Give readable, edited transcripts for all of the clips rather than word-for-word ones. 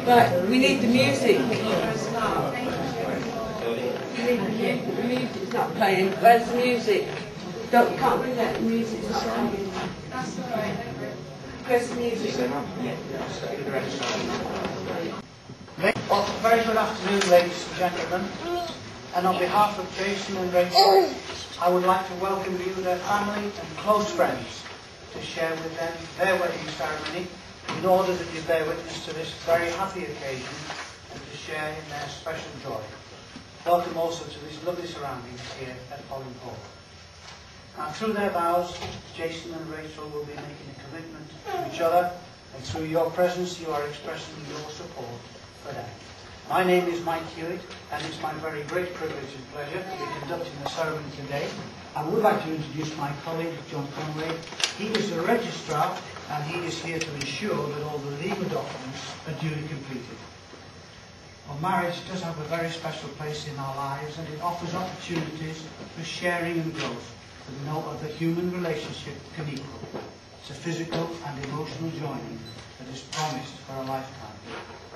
Right, we need the music. The music's not playing. Where's the music? Don't, can't bring out the music. It's not playing. That's all right. Where's the music? Well, very good afternoon, ladies and gentlemen. And on behalf of Jason and Rachel, I would like to welcome you, their family and close friends, to share with them their wedding ceremony, in order that you bear witness to this very happy occasion and to share in their special joy. Welcome also to these lovely surroundings here at Holland Hall. Now, through their vows, Jason and Rachel will be making a commitment to each other, and through your presence you are expressing your support for them. My name is Mike Hewitt, and it's my very great privilege and pleasure to be conducting the ceremony today. I would like to introduce my colleague, John Conway. He is the registrar, and he is here to ensure that all the legal documents are duly completed. Well, marriage does have a very special place in our lives, and it offers opportunities for sharing and growth that no other human relationship can equal. It's a physical and emotional joining that is promised for a lifetime.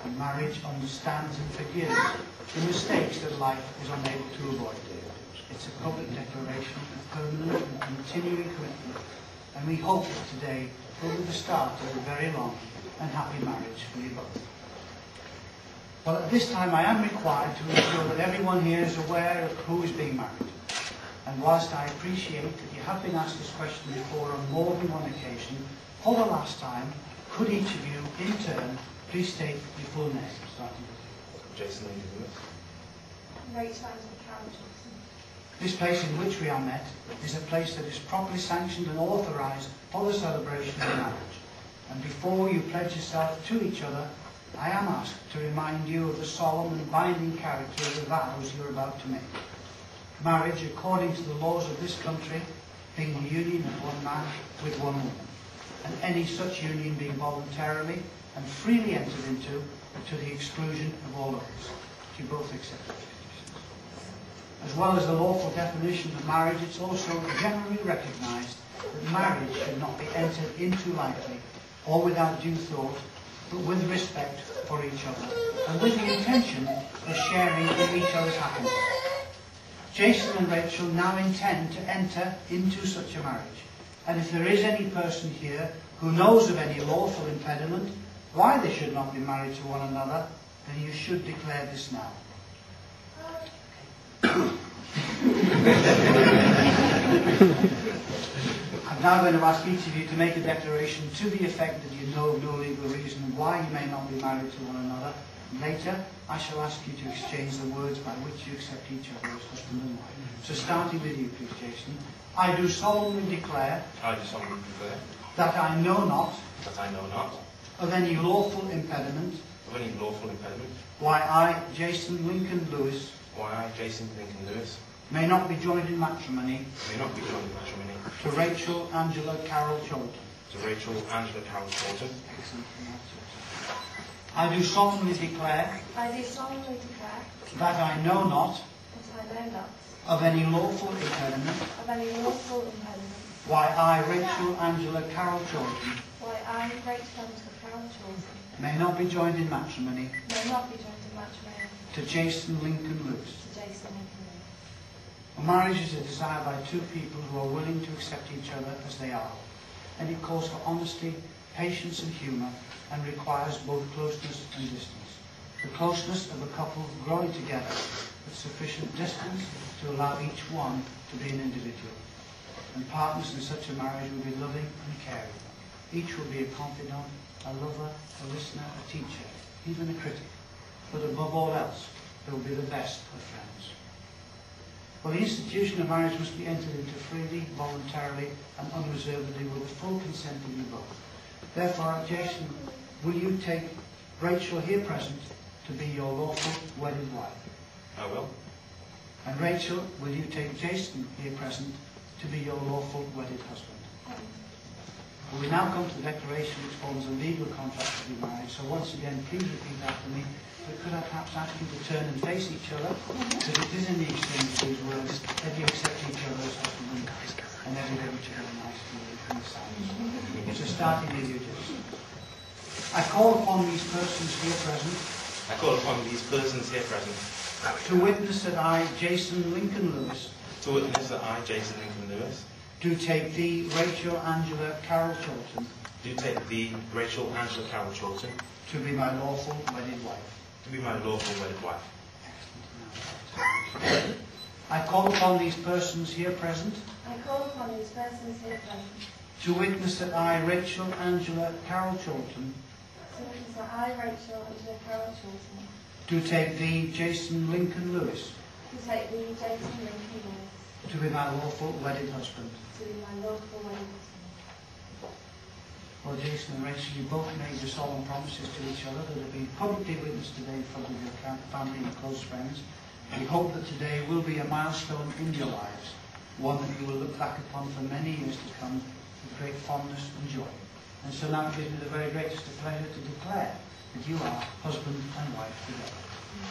And marriage understands and forgives the mistakes that life is unable to avoid. It's a public declaration of permanent and continuing commitment, and we hope that today will be the start of a very long and happy marriage for you both. Well, at this time I am required to ensure that everyone here is aware of who is being married. And whilst I appreciate that you have been asked this question before on more than one occasion, for the last time, could each of you, in turn, please state your full name, starting with you. Jason Lewis. Rachael and Jason. This place in which we are met is a place that is properly sanctioned and authorised for the celebration of marriage. And before you pledge yourself to each other, I am asked to remind you of the solemn and binding character of the vows you are about to make. Marriage, according to the laws of this country, being the union of one man with one woman, and any such union being voluntarily and freely entered into to the exclusion of all others. Do you both accept it? As well as the lawful definition of marriage, it's also generally recognised that marriage should not be entered into lightly or without due thought, but with respect for each other and with the intention of sharing in each other's happiness. Jason and Rachel now intend to enter into such a marriage, and if there is any person here who knows of any lawful impediment why they should not be married to one another, then you should declare this now. I'm now going to ask each of you to make a declaration to the effect that you know of no legal reason why you may not be married to one another. Later, I shall ask you to exchange the words by which you accept each other as husband and wife. So starting with you, please, Jason. I do solemnly declare that I know not of any lawful impediment why I, Jason Lincoln Lewis, may not be joined in matrimony to Rachael Angela Carol Cholton. Excellent. I do solemnly declare that I know not of any lawful impediment why I, Rachael Angela Carol Cholton, may not be joined in matrimony to Jason Lincoln Lewis. A marriage is a desire by two people who are willing to accept each other as they are, and it calls for honesty, patience and humour, and requires both closeness and distance. The closeness of a couple growing together with sufficient distance to allow each one to be an individual. And partners in such a marriage will be loving and caring. Each will be a confidant, a lover, a listener, a teacher, even a critic. But above all else, they will be the best of friends. Well, the institution of marriage must be entered into freely, voluntarily, and unreservedly with the full consent of you both. Therefore, Jason, will you take Rachel here present to be your lawful wedded wife? I will. And Rachel, will you take Jason here present to be your lawful wedded husband? Well, we now come to the declaration which forms a legal contract to be married. So once again, please repeat after me. But could I perhaps ask you to turn and face each other? Because it is in the exchange of these words that you accept each other as husband and wife, and everybody together nicely in the silence. So starting with you, Jason. I call upon these persons here present I call upon these persons here present to witness that I, Jason Lincoln Lewis, to witness that I, Jason Lincoln Lewis, do take thee, Rachael Angela Carroll Chilton, do take thee, Rachael Angela Carroll Chilton, to be my lawful wedded wife. to be my lawful wedded wife. I call upon these persons here present I call upon these persons here present to witness that I, Rachael Angela Carroll Chilton, to witness that I, Rachael and Carol Chilton, do take thee, Jason Lincoln Lewis, to take thee, Jason Lincoln Lewis, to be my lawful wedded husband. to be my lawful wedded husband. Well, Jason and Rachel, you both made your solemn promises to each other that have been publicly witnessed today in front of your family and close friends. We hope that today will be a milestone in your lives, one that you will look back upon for many years to come with great fondness and joy. And so now it gives me the very greatest pleasure to declare that you are husband and wife together.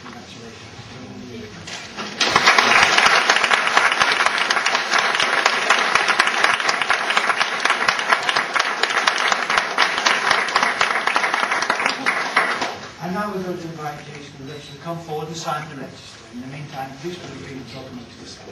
Congratulations. And now we're going to invite Jason and Rachel to come forward and sign the register. In the meantime, please put the agreement document to the side.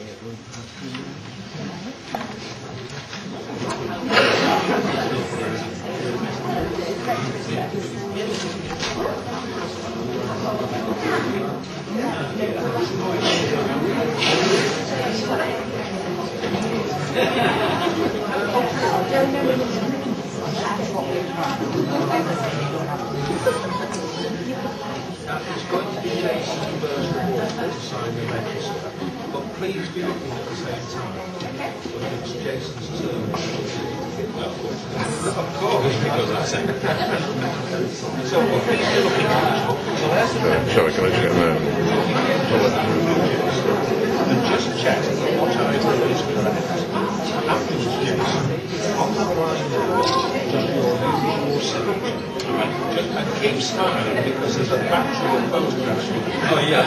It's going to be Jason first to sign the register, but please be looking at the same time. It's Jason's turn. Of course, because I said. So please be looking at so there's the register. Sorry, can I just get a moment? And just check what item is correct. Afterwards, Jason, on that line there, just your name or signature. And keep smiling because there's a battery of photographs. Oh yeah,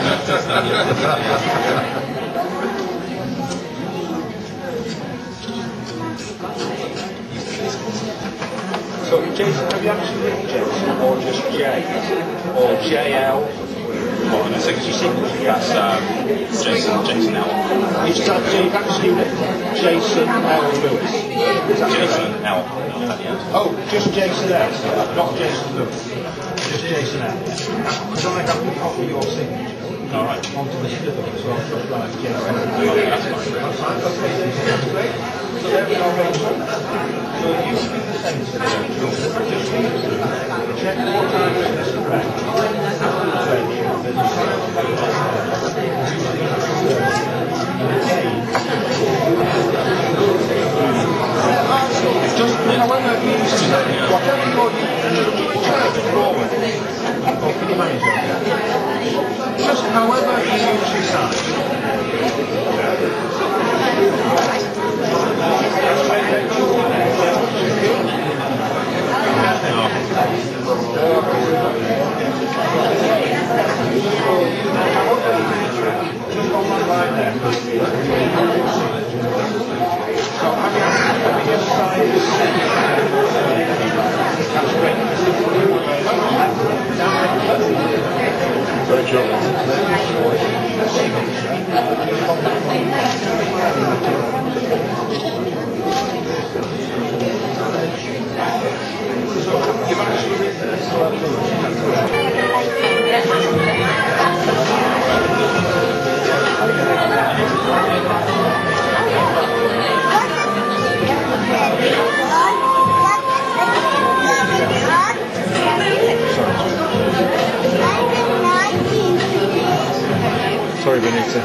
So Jason, have you actually written Jason or just J or JL? What, and it's your signature? That's Jason L. Is that so you've actually written Jason L. Lewis? Jason L. Oh, just Jason L. Not Jason Lewis. Just Jason L. Because I have to copy your signature. All right. Onto the certificate, so I'll just write Jason L. That's fine. That's great. So there we are, Rachel. So you should do the same to just check what time is correct. Just however you use whatever you're forward, or can you manage that? Just however you use your just on that line there. So have you just signed this? That's great. You've actually written this. Sorry, Benita.